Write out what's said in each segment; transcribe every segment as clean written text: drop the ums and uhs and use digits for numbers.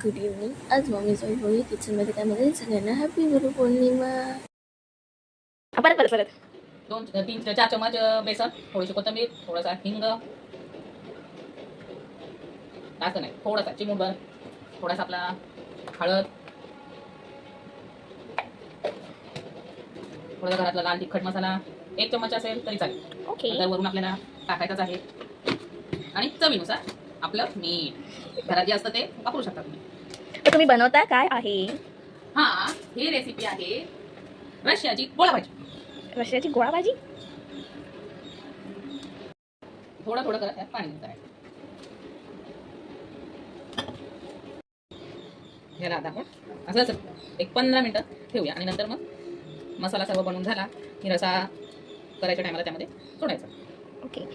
Good evening. आज mummy जवळ बोलली किचनमध्ये त्यामध्ये सगळ्यांना हॅपी गुरुपौर्णिमा. परत परत परत 2-3-4 चम्मच बेसन, थोडीशी कोथिंबीर, थोडासा हिंग, जास्त नाही, थोडासा चिमूटभर, थोडासा आपला हळद, थोडासा घरातला लाल तिखट मसाला, 1 चम्मच असेल तरी चालेल. ओके. नंतर वरून आपल्याला टाकायचंच आहे. आणि चवीनुसार आपलं मीठ, घरात जे असतं ते वापरू शकता तुम्ही. तर तुम्ही बनवता काय आहे? ही रेसिपी आहे रशियाची गोळा भाजी. रशियाची गोळा भाजी. थोडं थोडं करत त्यात पाणी घालायचं. ह्याला आता आपण असं एक 15 मिनिटं ठेवूया आणि नंतर मग मसाला सर्व बनवून झाला की रसा करायच्या टायमाला त्यामध्ये सोडायचा. ओके.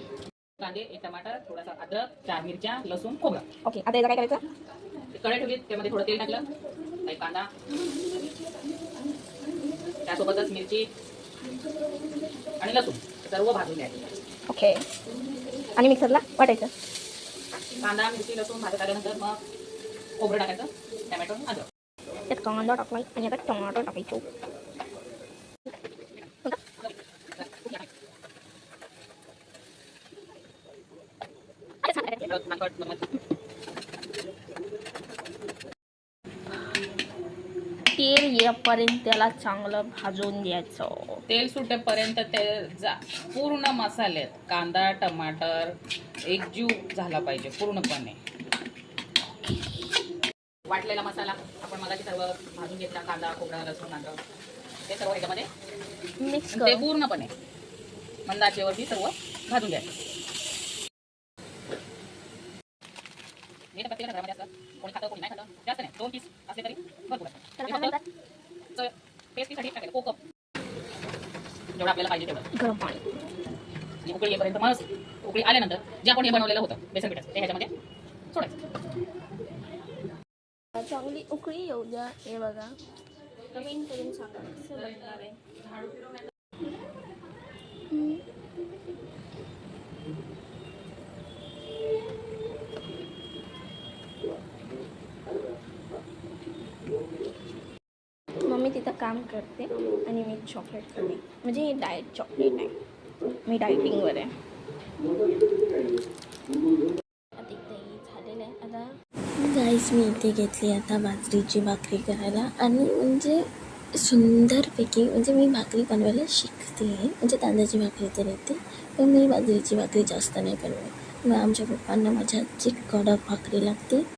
कांदे, 1 टमाटर, थोडासा अद्रक, 4 मिरच्या, लसूण, खोबरा. ओके. आता याचं काय करायचं? कढई ठेवली, त्यामध्ये थोडं तेल टाकलं, काही कांदा, त्यासोबतच मिरची आणि लसूण सर्व भाजून घ्यायचं. ओके. आणि मिक्सरला वाटायचं. कांदा, मिरची, लसूण भाजत आल्यानंतर मग खोबरं टाकायचं, टमॅटो, अद्रक. त्यात कांदा टाकायचा आणि आता टमाटर टाकायचो. तेल येईपर्यंत त्याला चांगलं भाजून घ्यायचं. तेल सुटेपर्यंत ते पूर्ण मसाल्यात कांदा, टमाटर एकजीव झाला पाहिजे पूर्णपणे. वाटलेला मसाला आपण मगाशी सर्व भाजून घेतला, कांदा, खोबरा, लसूण, अद्रक ते सर्व ह्याच्यामध्ये मिक्स ते पूर्णपणे मंद आचेवरती सर्व भाजून घ्यायचं. प्रत्येकाच्या घरामध्ये असतं, कोणी खातं कोणी नाही खातं, जास्त नाही, 2 पीस असले तरी भरपूर असतं. पेस्टीसाठी टाकायचं कोकम, जेवढं आपल्याला पाहिजे तेवढं गरम पाणी. आणि उकळी येईपर्यंत मस्त उकळी आल्यानंतर जे आपण हे बनवलेलं होतं बेसन पिठाचं ते ह्याच्यामध्ये सोडायचं. चांगली उकळी येऊ द्या. हे बघा कमेंट करून सांगा कसं बनणार आहे. मम्मी तिथं काम करते आणि मी चॉकलेट खाते. म्हणजे हे डाएट चॉकलेट आहे, मी डायटिंगवर आहे. आता झालेलं आहे. आता गाईस मी इथे घेतली आता बाजरीची भाकरी करायला आणि म्हणजे सुंदरपैकी म्हणजे मी भाकरी बनवायला शिकते. म्हणजे तांदळाची भाकरी तर येते पण मी बाजरीची भाकरी जास्त नाही बनवत. मग आमच्या पप्पांना माझ्या हातची कडक भाकरी लागते.